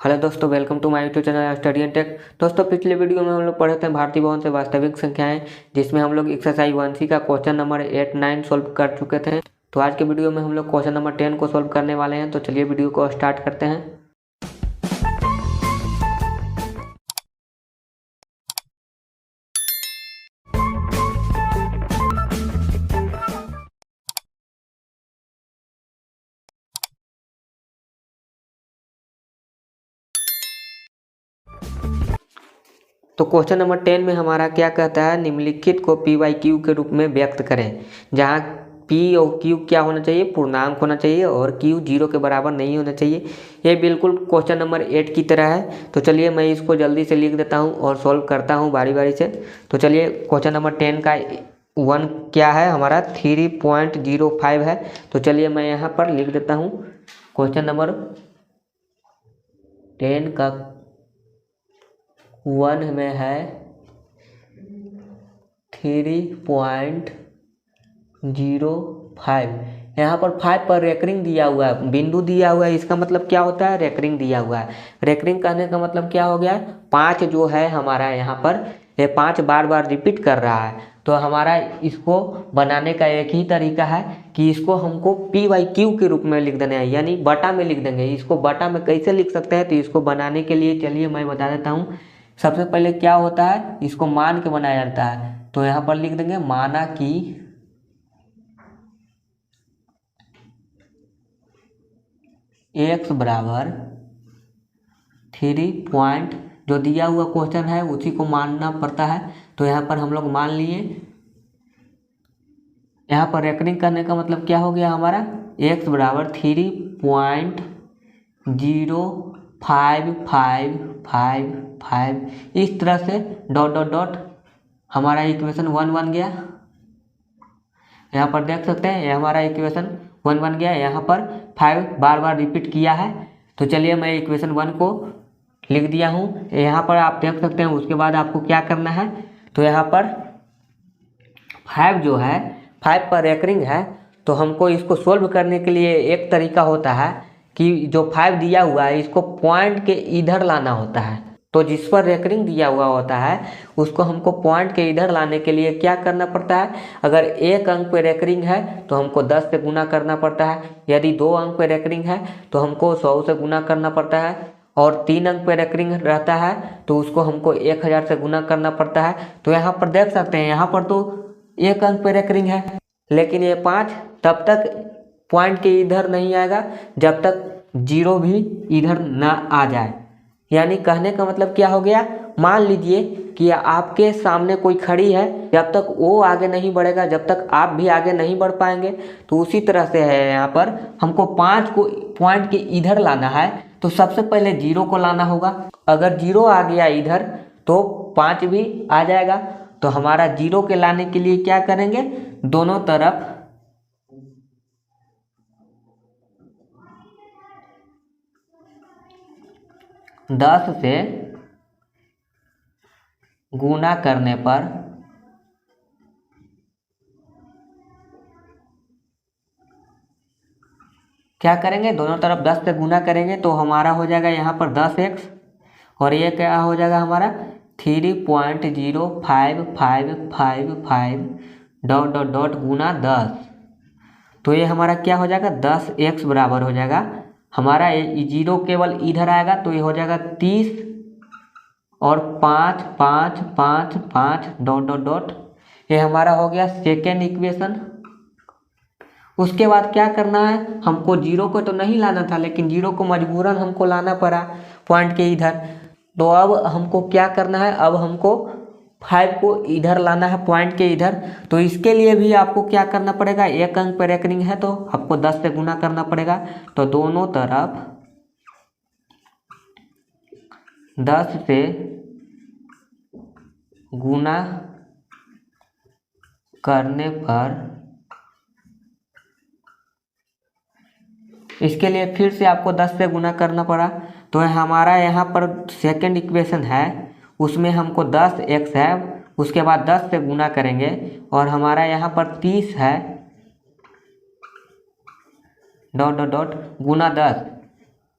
Hello दोस्तों, welcome to my YouTube channel study and tech. दोस्तों, पिछले वीडियो में हम लोग पढ़े थे भारतीय भवन से वास्तविक संख्याएं, जिसमें हम लोग एक्सरसाइज 1C का क्वेश्चन नंबर 8, 9 सोल्व कर चुके थे। तो आज के वीडियो में हम लोग क्वेश्चन नंबर 10 को सोल्व करने वाले हैं। तो चलिए वीडियो को स्टार्ट करते हैं। तो क्वेश्चन नंबर 10 में हमारा क्या कहता है, निम्नलिखित को पी वाई क्यू के रूप में व्यक्त करें, जहाँ पी और क्यू क्या होना चाहिए, पूर्णांक होना चाहिए और क्यू 0 के बराबर नहीं होना चाहिए। ये बिल्कुल क्वेश्चन नंबर 8 की तरह है। तो चलिए मैं इसको जल्दी से लिख देता हूँ और सॉल्व करता हूँ बारी बारी से। तो चलिए क्वेश्चन नंबर 10 का 1 क्या है, हमारा 3.05 है। तो चलिए मैं यहाँ पर लिख देता हूँ। क्वेश्चन नंबर 10 का 1 में है 3.05। यहाँ पर 5 पर रेकरिंग दिया हुआ है, बिंदु दिया हुआ है। इसका मतलब क्या होता है, रेकरिंग दिया हुआ है। रेकरिंग कहने का मतलब क्या हो गया, 5 जो है हमारा यहाँ पर, ये 5 बार बार रिपीट कर रहा है। तो हमारा इसको बनाने का एक ही तरीका है कि इसको हमको पी वाई क्यू के रूप में लिख देना है, यानी बटा में लिख देंगे। इसको बटा में कैसे लिख सकते हैं, तो इसको बनाने के लिए चलिए मैं बता देता हूँ। सबसे पहले क्या होता है, इसको मान के बनाया जाता है। तो यहाँ पर लिख देंगे माना कि x बराबर 3 पॉइंट, जो दिया हुआ क्वेश्चन है उसी को मानना पड़ता है। तो यहाँ पर हम लोग मान लिए। यहाँ पर रेकरिंग करने का मतलब क्या हो गया हमारा, x बराबर 3.055555, इस तरह से डॉट डॉट डॉट हमारा इक्वेशन 1 बन गया। यहाँ पर देख सकते हैं ये हमारा इक्वेशन 1 बन गया। यहाँ पर 5 बार बार रिपीट किया है। तो चलिए मैं इक्वेशन 1 को लिख दिया हूँ। यहाँ पर आप देख सकते हैं। उसके बाद आपको क्या करना है, तो यहाँ पर 5 जो है, 5 पर रेकरिंग है। तो हमको इसको सोल्व करने के लिए एक तरीका होता है कि जो 5 दिया हुआ है इसको पॉइंट के इधर लाना होता है। तो जिस पर रेकरिंग दिया हुआ होता है उसको हमको पॉइंट के इधर लाने के लिए क्या करना पड़ता है, अगर एक अंक पे रेकरिंग है तो हमको 10 से गुना करना पड़ता है। यदि 2 अंक पे रेकरिंग है तो हमको 100 से गुना करना पड़ता है। और 3 अंक पे रेकरिंग रहता है तो उसको हमको 1000 से गुना करना पड़ता है। तो यहाँ पर देख सकते हैं, यहाँ पर तो 1 अंक पे रेकरिंग है, लेकिन ये 5 तब तक पॉइंट के इधर नहीं आएगा जब तक 0 भी इधर ना आ जाए। यानी कहने का मतलब क्या हो गया, मान लीजिए कि आपके सामने कोई खड़ी है, जब तक वो आगे नहीं बढ़ेगा जब तक आप भी आगे नहीं बढ़ पाएंगे। तो उसी तरह से है, यहाँ पर हमको 5 को पॉइंट के इधर लाना है। तो सबसे पहले 0 को लाना होगा। अगर 0 आ गया इधर तो 5 भी आ जाएगा। तो हमारा 0 के लाने के लिए क्या करेंगे, दोनों तरफ 10 से गुना करने पर क्या करेंगे, दोनों तरफ 10 से गुना करेंगे। तो हमारा हो जाएगा यहाँ पर 10x, और ये क्या हो जाएगा हमारा 3.0555 डॉट डॉट डॉट गुना 10। तो ये हमारा क्या हो जाएगा, 10x बराबर हो जाएगा हमारा, ये 0 केवल इधर आएगा तो ये हो जाएगा 30 और 5 5 5 5 डॉट डॉट डॉट। ये हमारा हो गया सेकेंड इक्वेशन। उसके बाद क्या करना है, हमको 0 को तो नहीं लाना था, लेकिन 0 को मजबूरन हमको लाना पड़ा पॉइंट के इधर। तो अब हमको क्या करना है, अब हमको 5 को इधर लाना है पॉइंट के इधर। तो इसके लिए भी आपको क्या करना पड़ेगा, एक अंक पर रेकरिंग है तो आपको 10 से गुना करना पड़ेगा। तो दोनों तरफ 10 से गुना करने पर, इसके लिए फिर से आपको 10 से गुना करना पड़ा। तो हमारा यहाँ पर सेकंड इक्वेशन है, उसमें हमको 10x है, उसके बाद 10 से गुना करेंगे और हमारा यहाँ पर 30 है डॉट डॉट डॉट गुना 10।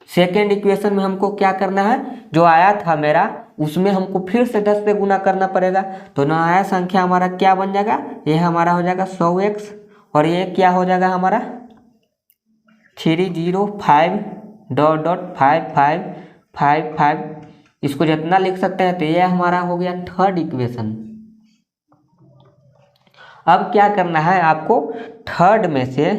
सेकेंड इक्वेशन में हमको क्या करना है, जो आया था मेरा उसमें हमको फिर से 10 से गुना करना पड़ेगा। तो नया संख्या हमारा क्या बन जाएगा, ये हमारा हो जाएगा 100x और ये क्या हो जाएगा हमारा 305.5555। इसको जितना लिख सकते हैं। तो ये हमारा हो गया थर्ड इक्वेशन। अब क्या करना है आपको, थर्ड में से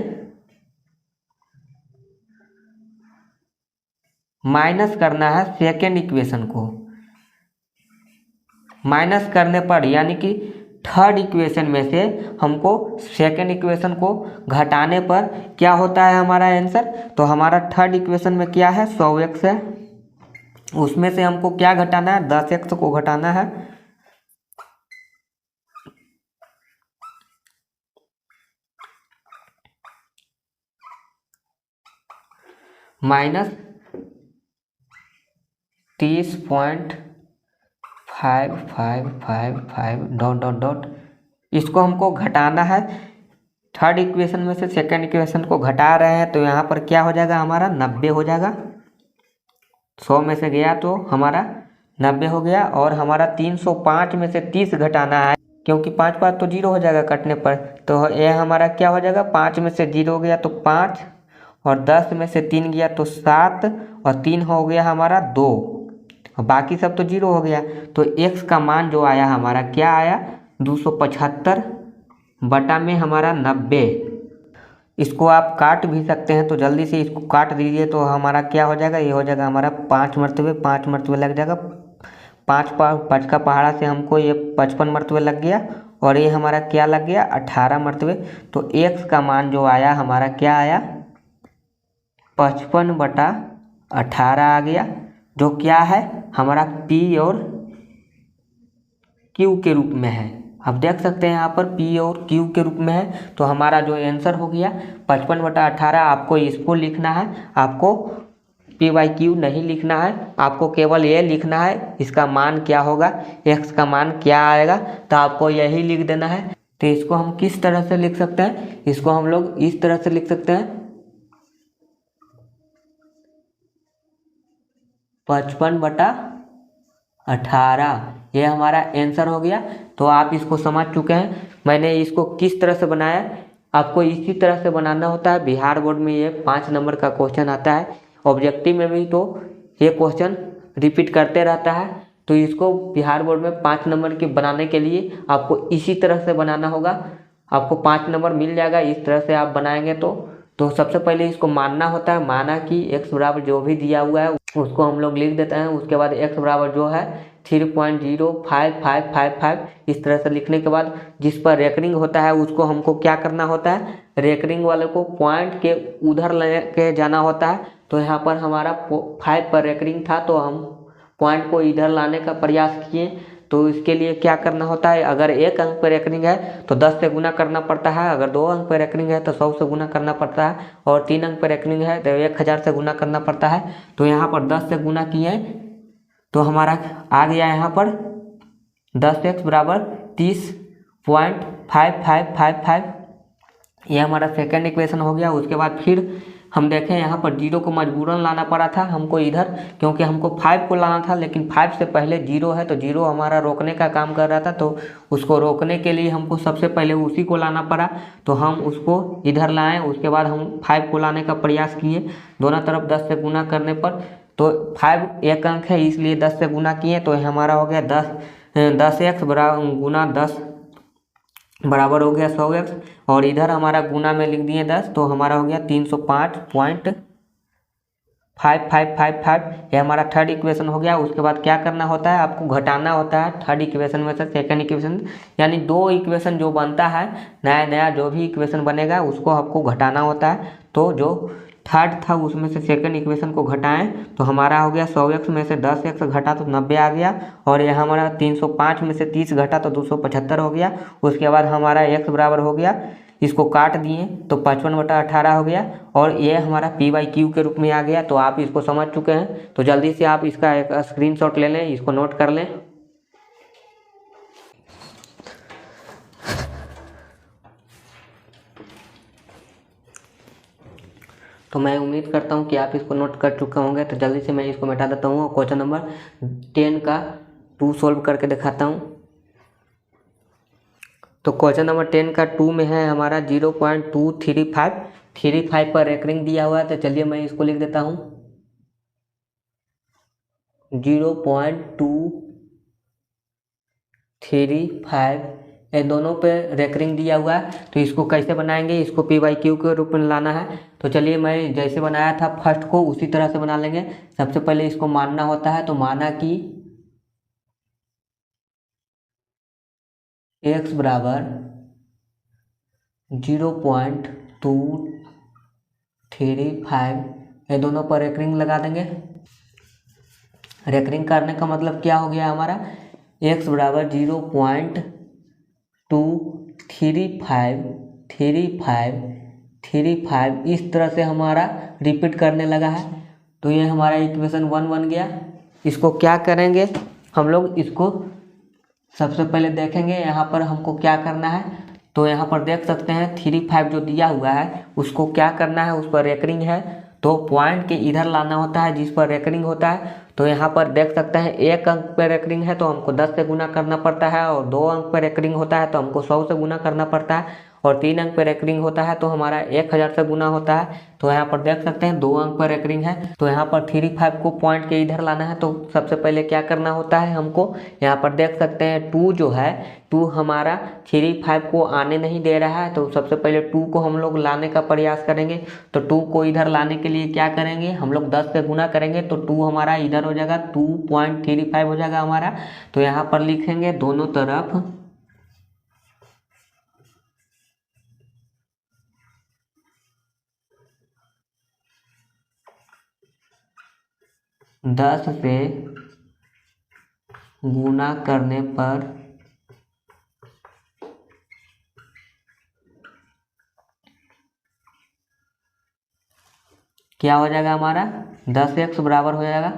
माइनस करना है सेकेंड इक्वेशन को। माइनस करने पर यानी कि थर्ड इक्वेशन में से हमको सेकेंड इक्वेशन को घटाने पर क्या होता है हमारा आंसर। तो हमारा थर्ड इक्वेशन में क्या है 100x है, उसमें से हमको क्या घटाना है 10x को घटाना है। माइनस 30.5555 डॉट डॉट डॉट, इसको हमको घटाना है। थर्ड इक्वेशन में से सेकेंड इक्वेशन को घटा रहे हैं तो यहाँ पर क्या हो जाएगा हमारा 90 हो जाएगा। 100 में से गया तो हमारा 90 हो गया। और हमारा 305 में से 30 घटाना है, क्योंकि 5 5 तो 0 हो जाएगा कटने पर। तो ये हमारा क्या हो जाएगा, 5 में से 0 गया तो 5 और 10 में से 3 गया तो 7 और 3 हो गया हमारा 2 और बाकी सब तो 0 हो गया। तो x का मान जो आया हमारा क्या आया 275 बटा में हमारा 90। इसको आप काट भी सकते हैं, तो जल्दी से इसको काट दीजिए। तो हमारा क्या हो जाएगा, ये हो जाएगा हमारा 5 मरतबे 5 मरतबे लग जाएगा। 5 का पहाड़ा से हमको ये 55 मरतबे लग गया और ये हमारा क्या लग गया 18 मरतबे। तो x का मान जो आया हमारा क्या आया 55/18 आ गया, जो क्या है हमारा p और q के रूप में है। आप देख सकते हैं यहाँ पर p और q के रूप में है। तो हमारा जो आंसर हो गया 55/18। आपको इसको लिखना है, आपको p/q नहीं लिखना है, आपको केवल ये लिखना है इसका मान क्या होगा, x का मान क्या आएगा, तो आपको यही लिख देना है। तो इसको हम किस तरह से लिख सकते हैं, इसको हम लोग इस तरह से लिख सकते हैं 55/18, ये हमारा आंसर हो गया। तो आप इसको समझ चुके हैं मैंने इसको किस तरह से बनाया। आपको इसी तरह से बनाना होता है। बिहार बोर्ड में ये 5 नंबर का क्वेश्चन आता है, ऑब्जेक्टिव में भी तो ये क्वेश्चन रिपीट करते रहता है। तो इसको बिहार बोर्ड में 5 नंबर के बनाने के लिए आपको इसी तरह से बनाना होगा। आपको 5 नंबर मिल जाएगा इस तरह से आप बनाएंगे। तो सबसे पहले इसको मानना होता है, माना कि x बराबर जो भी दिया हुआ है उसको हम लोग लिख देते हैं। उसके बाद x बराबर जो है 3.05555, इस तरह से लिखने के बाद जिस पर रेकरिंग होता है उसको हमको क्या करना होता है, रेकरिंग वाले को पॉइंट के उधर लेके जाना होता है। तो यहाँ पर हमारा 5 पर रेकरिंग था तो हम पॉइंट को इधर लाने का प्रयास किए। तो इसके लिए क्या करना होता है, अगर 1 अंक पर रेकरिंग है तो 10 से गुना करना पड़ता है, अगर 2 अंक पर रेकरिंग है तो 100 से गुना करना पड़ता है, और 3 अंक पर रेकरिंग है तो 1000 से गुना करना पड़ता है। तो यहाँ पर 10 से गुना किए तो हमारा आ गया यहाँ पर 10x बराबर 30.5555। ये हमारा सेकेंड इक्वेशन हो गया। उसके बाद फिर हम देखें यहाँ पर 0 को मजबूरन लाना पड़ा था हमको इधर, क्योंकि हमको 5 को लाना था, लेकिन 5 से पहले 0 है तो 0 हमारा रोकने का काम कर रहा था। तो उसको रोकने के लिए हमको सबसे पहले उसी को लाना पड़ा। तो हम उसको इधर लाएं, उसके बाद हम 5 को लाने का प्रयास किए दोनों तरफ 10 से गुना करने पर। तो 5 एक अंक है इसलिए 10 से गुना किए तो हमारा हो गया 10x बराबर गुना 10 बराबर हो गया 100x, और इधर हमारा गुना में लिख दिए 10 तो हमारा हो गया 305.5555। ये हमारा थर्ड इक्वेशन हो गया। उसके बाद क्या करना होता है, आपको घटाना होता है थर्ड इक्वेशन में से सेकंड इक्वेशन, यानी 2 इक्वेशन जो बनता है नया नया जो भी इक्वेशन बनेगा उसको आपको घटाना होता है। तो जो थर्ड था उसमें से सेकंड इक्वेशन को घटाएं तो हमारा हो गया 100x में से 10x घटा तो 90 आ गया, और यह हमारा 305 में से 30 घटा तो 275 हो गया। उसके बाद हमारा x बराबर हो गया, इसको काट दिए तो 55/18 हो गया, और ये हमारा p/q के रूप में आ गया। तो आप इसको समझ चुके हैं। तो जल्दी से आप इसका एक स्क्रीनशॉट ले लें, इसको नोट कर लें। तो मैं उम्मीद करता हूँ कि आप इसको नोट कर चुके होंगे। तो जल्दी से मैं इसको मिटा देता हूँ और क्वेश्चन नंबर 10 का 2 सोल्व करके दिखाता हूँ। तो क्वेश्चन नंबर 10 का 2 में है हमारा 0.235 पर रेकरिंग दिया हुआ है। तो चलिए मैं इसको लिख देता हूँ 0.235, ये दोनों पे रेकरिंग दिया हुआ है। तो इसको कैसे बनाएंगे, इसको पी बाई क्यू के रूप में लाना है। तो चलिए मैं जैसे बनाया था फर्स्ट को उसी तरह से बना लेंगे। सबसे पहले इसको मानना होता है, तो माना कि x बराबर 0.235, ये दोनों पर रेकरिंग लगा देंगे। रेकरिंग करने का मतलब क्या हो गया हमारा, x बराबर 0.235 इस तरह से हमारा रिपीट करने लगा है। तो ये हमारा इक्वेशन 1 बन गया। इसको क्या करेंगे हम लोग, इसको सबसे पहले देखेंगे यहाँ पर हमको क्या करना है। तो यहाँ पर देख सकते हैं 35 जो दिया हुआ है उसको क्या करना है, उस पर रेकरिंग है तो पॉइंट के इधर लाना होता है जिस पर रेकरिंग होता है। तो यहाँ पर देख सकते हैं 1 अंक पर रेकरिंग है तो हमको 10 से गुना करना पड़ता है, और 2 अंक पर रेकरिंग होता है तो हमको 100 से गुना करना पड़ता है, और 3 अंक पर रेकरिंग होता है तो हमारा 1000 से गुना होता है। तो यहाँ पर देख सकते हैं 2 अंक पर रेकरिंग है। तो यहाँ पर 35 को पॉइंट के इधर लाना है। तो सबसे पहले क्या करना होता है हमको, यहाँ पर देख सकते हैं 2 जो है 2 हमारा 35 को आने नहीं दे रहा है। तो सबसे पहले 2 को हम लोग लाने का प्रयास करेंगे। तो 2 को इधर लाने के लिए क्या करेंगे, हम लोग 10 से गुना करेंगे तो 2 हमारा इधर हो जाएगा, 2.35 हो जाएगा हमारा। तो यहाँ पर लिखेंगे दोनों तरफ 10 से गुना करने पर क्या हो जाएगा हमारा, 10x बराबर हो जाएगा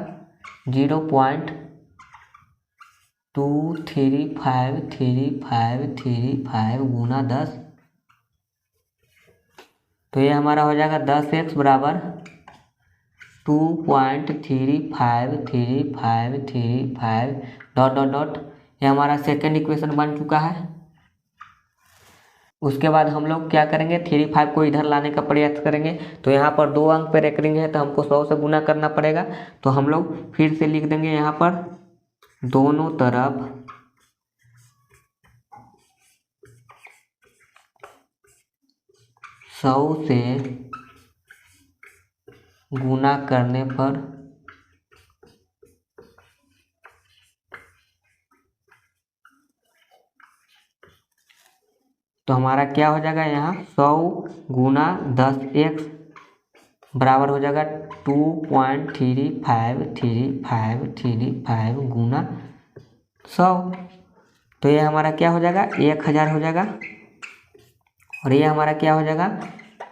0.235 गुना 10। तो ये हमारा हो जाएगा 10x बराबर 2.35 डॉट डॉट डॉट, ये हमारा सेकेंड इक्वेशन बन चुका है। उसके बाद हम लोग क्या करेंगे, 35 को इधर लाने का प्रयास करेंगे। तो यहाँ पर 2 अंक पे रेकरिंग है तो हमको 100 से गुना करना पड़ेगा। तो हम लोग फिर से लिख देंगे यहाँ पर दोनों तरफ 100 से गुना करने पर तो हमारा क्या हो जाएगा, यहाँ 100 गुना 10x बराबर हो जाएगा 2.35 गुना 100। तो ये हमारा क्या हो जाएगा, 1000 हो जाएगा। और ये हमारा क्या हो जाएगा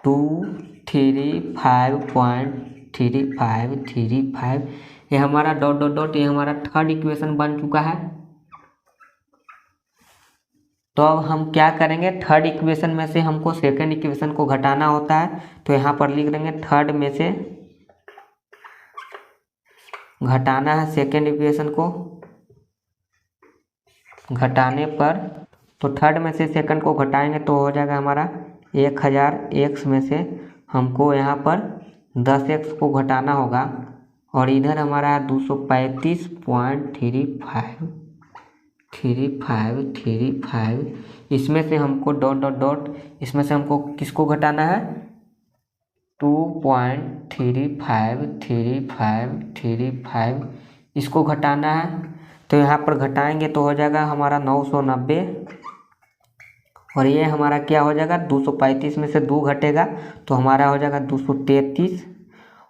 235.35, ये हमारा डॉट डॉट डॉट, ये हमारा थर्ड इक्वेशन बन चुका है। तो अब हम क्या करेंगे, थर्ड इक्वेशन में से हमको सेकंड इक्वेशन को घटाना होता है। तो यहाँ पर लिख देंगे थर्ड में से घटाना है सेकंड इक्वेशन को, घटाने पर तो थर्ड में से सेकंड को घटाएंगे तो हो जाएगा हमारा 1000 x में से हमको यहाँ पर 10x को घटाना होगा, और इधर हमारा 235.35 इसमें से हमको डॉट डॉट डॉट, इसमें से हमको किसको घटाना है, 2.35 इसको घटाना है। तो यहाँ पर घटाएंगे तो हो जाएगा हमारा 990, और ये हमारा क्या हो जाएगा 235 में से 2 घटेगा तो हमारा हो जाएगा 233,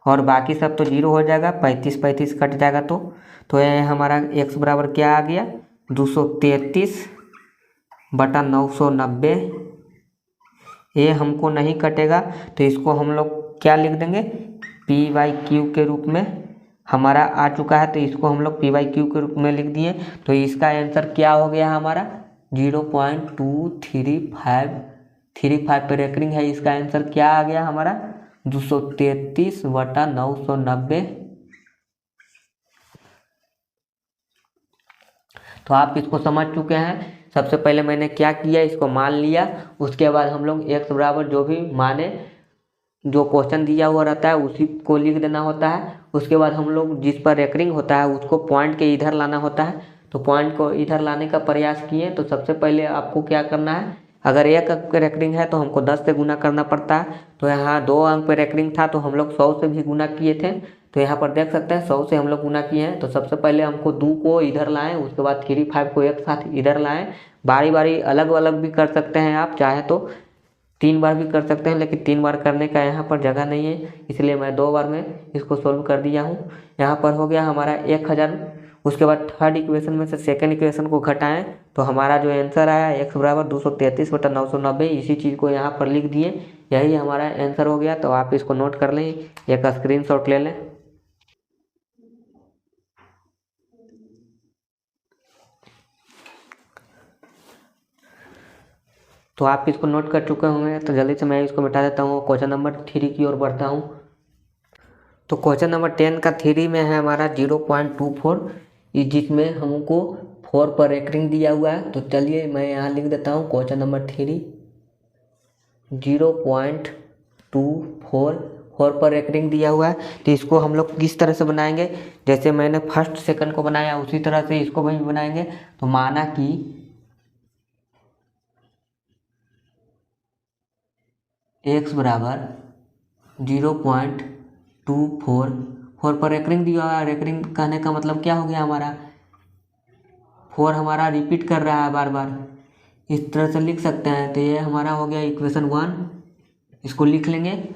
और बाकी सब तो जीरो हो जाएगा, 35 कट जाएगा। तो ये हमारा x बराबर क्या आ गया 233/990। ये हमको नहीं कटेगा तो इसको हम लोग क्या लिख देंगे, p/q के रूप में हमारा आ चुका है। तो इसको हम लोग p/q के रूप में लिख दिए। तो इसका आंसर क्या हो गया हमारा 0.235 पे रेकरिंग है। इसका आंसर क्या आ गया हमारा 233/990। तो आप इसको समझ चुके हैं। सबसे पहले मैंने क्या किया, इसको मान लिया। उसके बाद हम लोग x बराबर जो भी माने, जो क्वेश्चन दिया हुआ रहता है उसी को लिख देना होता है। उसके बाद हम लोग जिस पर रेकरिंग होता है उसको पॉइंट के इधर लाना होता है। तो पॉइंट को इधर लाने का प्रयास किए। तो सबसे पहले आपको क्या करना है, अगर 1 अंक पे रेकरिंग है तो हमको 10 से गुना करना पड़ता है। तो यहाँ 2 अंक पे रेकरिंग था तो हम लोग 100 से भी गुना किए थे। तो यहाँ पर देख सकते हैं 100 से हम लोग गुना किए हैं। तो सबसे पहले हमको 2 को इधर लाएं, उसके बाद 3 5 को एक साथ इधर लाएं। बारी बारी अलग अलग भी कर सकते हैं आप चाहे तो 3 बार भी कर सकते हैं, लेकिन 3 बार करने का यहाँ पर जगह नहीं है, इसलिए मैं 2 बार में इसको सोल्व कर दिया हूँ। यहाँ पर हो गया हमारा 1000। उसके बाद थर्ड इक्वेशन में से सेकंड इक्वेशन को घटाएं तो हमारा जो आंसर आया x बराबर 233/990, इसी चीज़ को यहाँ पर लिख दिए। यही हमारा आंसर हो गया। तो आप इसको नोट कर लें, एक स्क्रीनशॉट ले लें। तो आप इसको नोट कर चुके होंगे, तो जल्दी से मैं इसको मिटा देता हूँ। क्वेश्चन नंबर 3 की ओर बढ़ता हूँ। तो क्वेश्चन नंबर 10 का 3 में है हमारा 0.24, जिसमें हमको 4 पर रेकरिंग दिया हुआ है। तो चलिए मैं यहाँ लिख देता हूँ क्वेश्चन नंबर 3 0.24 4 पर रेकरिंग दिया हुआ है। तो इसको हम लोग किस तरह से बनाएंगे, जैसे मैंने फर्स्ट सेकंड को बनाया उसी तरह से इसको भी बनाएंगे। तो माना कि x बराबर 0.24 4 पर रेकरिंग दिया हुआ है। रेकरिंग कहने का मतलब क्या हो गया, हमारा 4 हमारा रिपीट कर रहा है बार बार, इस तरह से लिख सकते हैं। तो ये हमारा हो गया इक्वेशन 1, इसको लिख लेंगे।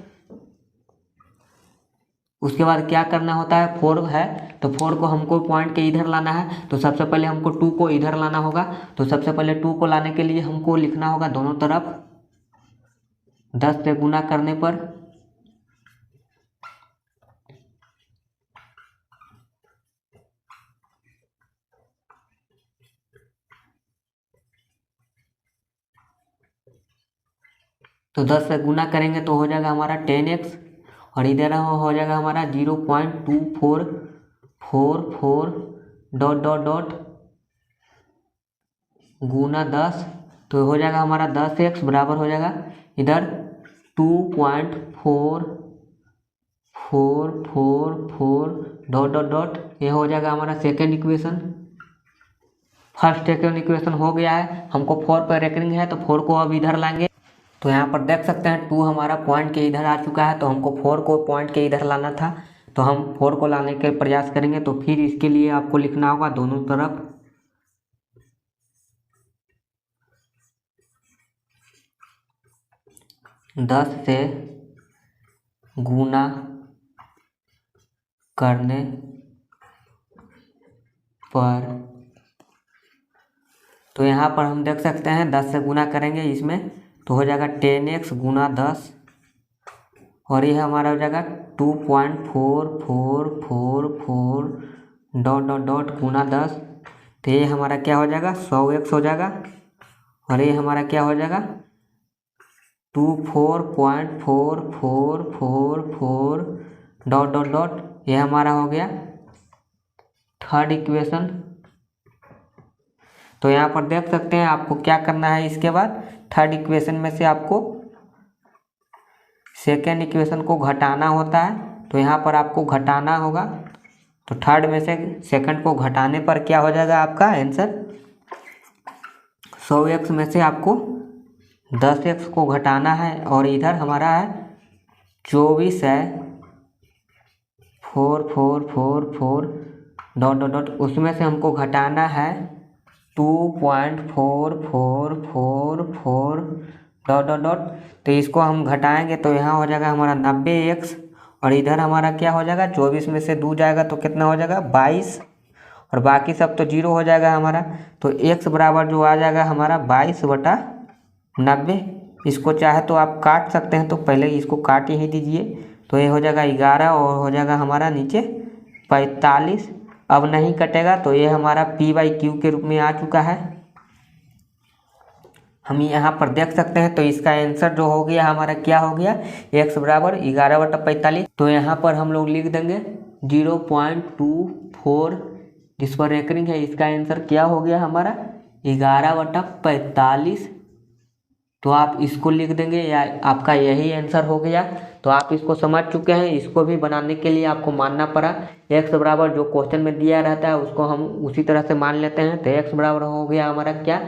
उसके बाद क्या करना होता है, 4 है तो 4 को हमको पॉइंट के इधर लाना है। तो सबसे पहले हमको 2 को इधर लाना होगा। तो सबसे पहले 2 को लाने के लिए हमको लिखना होगा दोनों तरफ 10 से गुना करने पर। तो 10 से गुना करेंगे तो हो जाएगा हमारा 10x, और इधर हो जाएगा हमारा 0.2444 डॉट डॉट डॉट गुना 10। तो हो जाएगा हमारा 10x बराबर हो जाएगा इधर 2.4444 डॉट डॉट डॉट, ये हो जाएगा हमारा second equation. First second equation हो गया है। हमको 4 पर रेकरिंग है तो 4 को अब इधर लाएंगे। तो यहाँ पर देख सकते हैं 2 हमारा पॉइंट के इधर आ चुका है। तो हमको 4 को पॉइंट के इधर लाना था, तो हम 4 को लाने के प्रयास करेंगे। तो फिर इसके लिए आपको लिखना होगा दोनों तरफ 10 से गुना करने पर। तो यहाँ पर हम देख सकते हैं 10 से गुना करेंगे इसमें तो हो जाएगा 10x गुना 10, और यह हमारा हो जाएगा 2.4444 डॉट डॉट डॉट गुना 10। तो ये हमारा क्या हो जाएगा 100x हो जाएगा, और ये हमारा क्या हो जाएगा 24.4444 डॉट डॉट डॉट, ये हमारा हो गया थर्ड इक्वेशन। तो यहाँ पर देख सकते हैं आपको क्या करना है। इसके बाद थर्ड इक्वेशन में से आपको सेकेंड इक्वेशन को घटाना होता है। तो यहाँ पर आपको घटाना होगा। तो थर्ड में से सेकंड को घटाने पर क्या हो जाएगा आपका आंसर, 100x में से आपको 10x को घटाना है, और इधर हमारा है 24 है 4444 डॉट डॉट डॉट, उसमें से हमको घटाना है 2.4444 डॉट डॉट डॉट। तो इसको हम घटाएंगे तो यहाँ हो जाएगा हमारा 90x, और इधर हमारा क्या हो जाएगा 24 में से 2 जाएगा तो कितना हो जाएगा 22, और बाकी सब तो 0 हो जाएगा हमारा। तो x बराबर जो आ जाएगा हमारा 22/90। इसको चाहे तो आप काट सकते हैं, तो पहले इसको काट ही दीजिए। तो ये हो जाएगा 11, और हो जाएगा हमारा नीचे 45। अब नहीं कटेगा तो ये हमारा p/q के रूप में आ चुका है। हम यहाँ पर देख सकते हैं। तो इसका आंसर जो हो गया हमारा क्या हो गया, x बराबर 11/45। तो यहाँ पर हम लोग लिख देंगे 0.24 जिस पर रेकरिंग है। इसका आंसर क्या हो गया हमारा 11/45। तो आप इसको लिख देंगे या आपका यही आंसर हो गया। तो आप इसको समझ चुके हैं। इसको भी बनाने के लिए आपको मानना पड़ा x बराबर जो क्वेश्चन में दिया रहता है उसको हम उसी तरह से मान लेते हैं। तो x बराबर हो गया हमारा क्या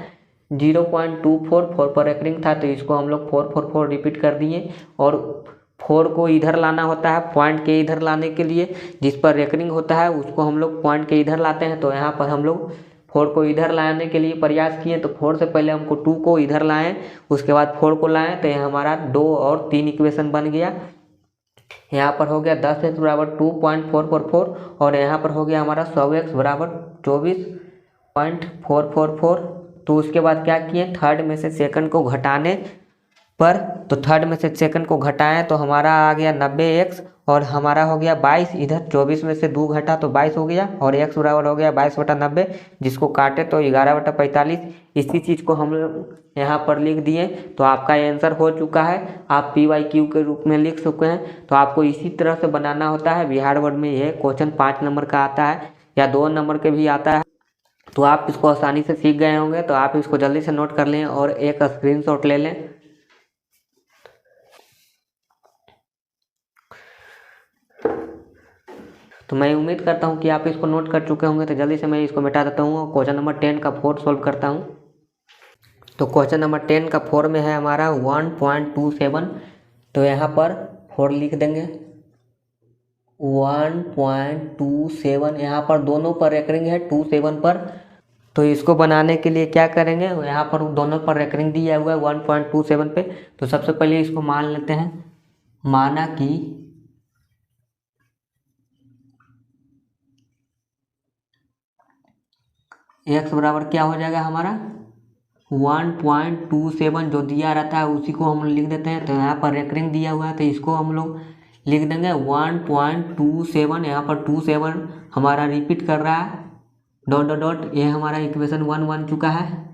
0.24, 4 पर रेकरिंग था तो इसको हम लोग 4 रिपीट कर दिए। और 4 को इधर लाना होता है पॉइंट के इधर लाने के लिए, जिस पर रेकरिंग होता है उसको हम लोग पॉइंट के इधर लाते हैं। तो यहाँ पर हम लोग 4 को इधर लाने के लिए प्रयास किए। तो 4 से पहले हमको 2 को इधर लाएं, उसके बाद 4 को लाएं। तो यह हमारा 2 और 3 इक्वेशन बन गया। यहाँ पर हो गया 10x बराबर 2.444 और यहाँ पर हो गया हमारा 100x बराबर 24.444। तो उसके बाद क्या किए, थर्ड में से सेकंड को घटाने पर, तो थर्ड में से सेकंड को घटाएं तो हमारा आ गया 90x और हमारा हो गया 22। इधर 24 में से 2 घटा तो 22 हो गया और x बराबर हो गया 22/90, जिसको काटे तो 11/45। इसी चीज़ को हम लोग यहाँ पर लिख दिए। तो आपका आंसर हो चुका है, आप PYQ के रूप में लिख चुके हैं। तो आपको इसी तरह से बनाना होता है। बिहार बोर्ड में यह क्वेश्चन 5 नंबर का आता है या 2 नंबर के भी आता है। तो आप इसको आसानी से सीख गए होंगे। तो आप इसको जल्दी से नोट कर लें और एक स्क्रीनशॉट ले लें। तो मैं उम्मीद करता हूँ कि आप इसको नोट कर चुके होंगे। तो जल्दी से मैं इसको मिटा देता हूँ और क्वेश्चन नंबर 10 का 4 सॉल्व करता हूँ। तो क्वेश्चन नंबर 10 का 4 में है हमारा 1.27। तो यहाँ पर 4 लिख देंगे 1.27। यहाँ पर दोनों पर रेकरिंग है 27 पर। तो इसको बनाने के लिए क्या करेंगे, यहाँ पर दोनों पर रेकरिंग दिया हुआ है 1.27 पे। तो सबसे पहले इसको मान लेते हैं, माना कि x बराबर क्या हो जाएगा हमारा 1.27 जो दिया रहता है उसी को हम लिख देते हैं। तो यहाँ पर रेकरिंग दिया हुआ है तो इसको हम लोग लिख देंगे 1.27। यहाँ पर 27 हमारा रिपीट कर रहा है डॉट डॉट डॉट। ये हमारा इक्वेशन 1 बन चुका है।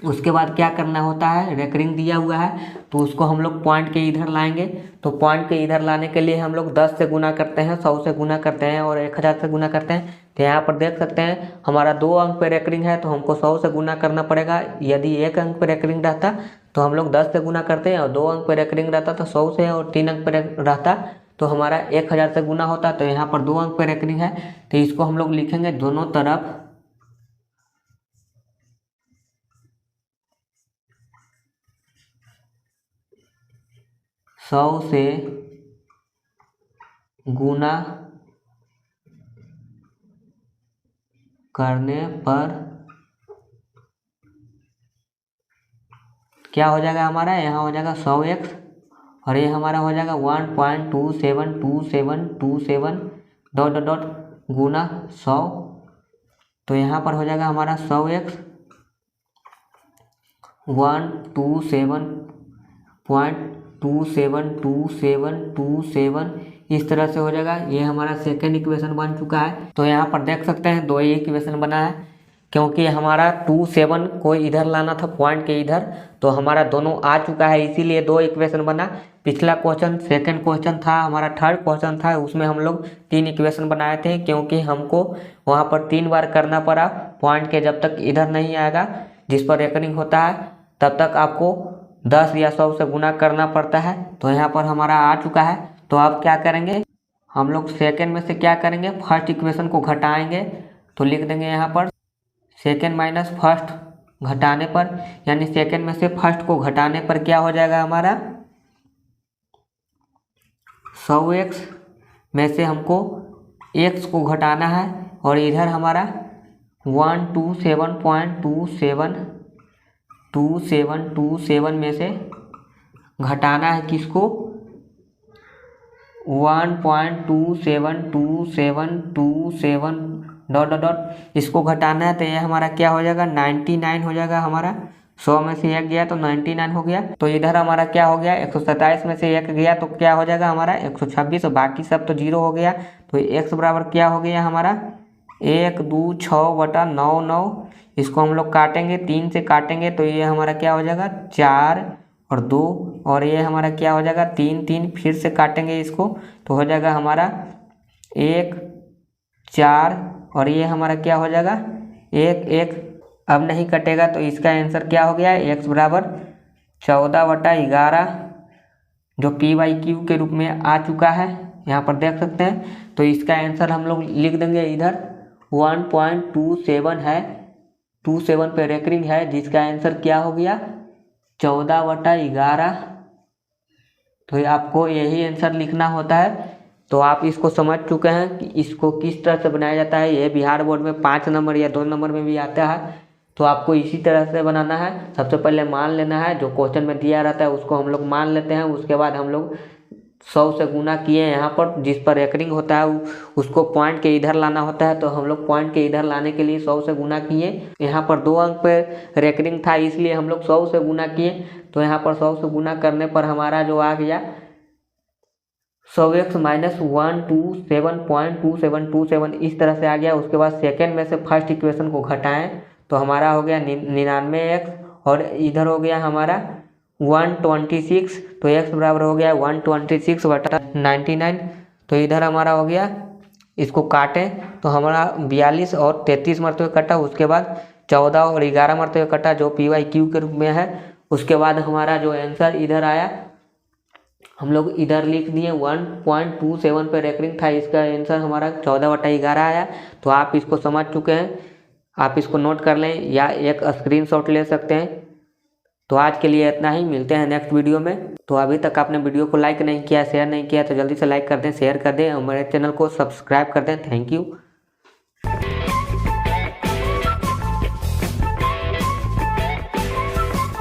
उसके बाद क्या करना होता है, रेकरिंग दिया हुआ है तो उसको हम लोग पॉइंट के इधर लाएंगे। तो पॉइंट के इधर लाने के लिए हम लोग 10 से गुना करते हैं, 100 से गुना करते हैं और 1000 से गुना करते हैं। तो यहाँ पर देख सकते हैं हमारा 2 अंक पे रेकरिंग है तो हमको 100 से गुना करना पड़ेगा। यदि 1 अंक पे रेकरिंग रहता तो हम लोग 10 से गुना करते हैं और 2 अंक पे रेकरिंग रहता तो 100 से, और 3 अंक पे रहता तो हमारा 1000 से गुना होता। तो यहाँ पर 2 अंक पे रेकरिंग है तो इसको हम लोग लिखेंगे दोनों तरफ 100 से गुना करने पर क्या हो जाएगा हमारा, यहाँ हो जाएगा 100x और ये हमारा हो जाएगा 1.272727 डॉट डॉट डॉट गुना 100। तो यहाँ पर हो जाएगा हमारा 100x 127.272727 इस तरह से हो जाएगा। ये हमारा सेकेंड इक्वेशन बन चुका है। तो यहाँ पर देख सकते हैं 2 ही इक्वेशन बना है, क्योंकि हमारा 27 को इधर लाना था पॉइंट के इधर, तो हमारा दोनों आ चुका है इसीलिए 2 इक्वेशन बना। पिछला क्वेश्चन सेकंड क्वेश्चन था, हमारा थर्ड क्वेश्चन था, उसमें हम लोग 3 इक्वेशन बनाए थे, क्योंकि हमको वहाँ पर 3 बार करना पड़ा। पॉइंट के जब तक इधर नहीं आएगा जिस पर रेकरिंग होता है तब तक आपको 10 या 100 से गुना करना पड़ता है। तो यहाँ पर हमारा आ चुका है। तो अब क्या करेंगे, हम लोग सेकेंड में से क्या करेंगे, फर्स्ट इक्वेशन को घटाएंगे। तो लिख देंगे यहाँ पर सेकेंड माइनस फर्स्ट घटाने पर, यानी सेकेंड में से फर्स्ट को घटाने पर क्या हो जाएगा हमारा 100x में से हमको x को घटाना है और इधर हमारा 127.2727 में से घटाना है किसको 1.272727 डॉट डॉट डॉट इसको घटाना है। तो ये हमारा क्या हो जाएगा 99 हो जाएगा हमारा। 100 में से 1 गया तो 99 हो गया। तो इधर हमारा क्या हो गया 127 में से 1 गया तो क्या हो जाएगा हमारा 126 और बाकी सब तो 0 हो गया। तो x बराबर क्या हो गया हमारा 126/99 इसको हम लोग काटेंगे, 3 से काटेंगे तो ये हमारा क्या हो जाएगा 4 और 2, और ये हमारा क्या हो जाएगा 3 3, फिर से काटेंगे इसको तो हो जाएगा हमारा 1 4, और ये हमारा क्या हो जाएगा 1 1। अब नहीं कटेगा तो इसका आंसर क्या हो गया, x बराबर 14/11 जो p/q के रूप में आ चुका है, यहाँ पर देख सकते हैं। तो इसका आंसर हम लोग लिख देंगे इधर 1.27 है, 27 पे रेकरिंग है, जिसका आंसर क्या हो गया 14/11। तो ये आपको यही आंसर लिखना होता है। तो आप इसको समझ चुके हैं कि इसको किस तरह से बनाया जाता है। ये बिहार बोर्ड में 5 नंबर या 2 नंबर में भी आता है, तो आपको इसी तरह से बनाना है। सबसे पहले मान लेना है, जो क्वेश्चन में दिया रहता है उसको हम लोग मान लेते हैं। उसके बाद हम लोग 100 से गुना किए, यहाँ पर जिस पर रेकरिंग होता है उसको पॉइंट के इधर लाना होता है, तो हम लोग पॉइंट के इधर लाने के लिए 100 से गुना किए। यहाँ पर 2 अंक पे रेकरिंग था इसलिए हम लोग 100 से गुना किए, तो यहाँ पर 100 से गुना करने पर हमारा जो आ गया 100x - 127.2727 इस तरह से आ गया। उसके बाद सेकेंड में से फर्स्ट इक्वेशन को घटाएं तो हमारा हो गया 99x, और इधर हो गया हमारा 126, तो x बराबर हो गया 126/99। तो इधर हमारा हो गया, इसको काटें तो हमारा 42 और 33 मरते हुए कटा, उसके बाद 14 और 11 मरते हुए कटा जो p/q के रूप में है। उसके बाद हमारा जो आंसर इधर आया हम लोग इधर लिख दिए 1.27 पे रेकरिंग था, इसका आंसर हमारा 14/11 आया। तो आप इसको समझ चुके हैं, आप इसको नोट कर लें या एक स्क्रीनशॉट ले सकते हैं। तो आज के लिए इतना ही, मिलते हैं नेक्स्ट वीडियो में। तो अभी तक आपने वीडियो को लाइक नहीं किया, शेयर नहीं किया तो जल्दी से लाइक कर दें, शेयर कर दें, हमारे चैनल को सब्सक्राइब कर दें। Thank you.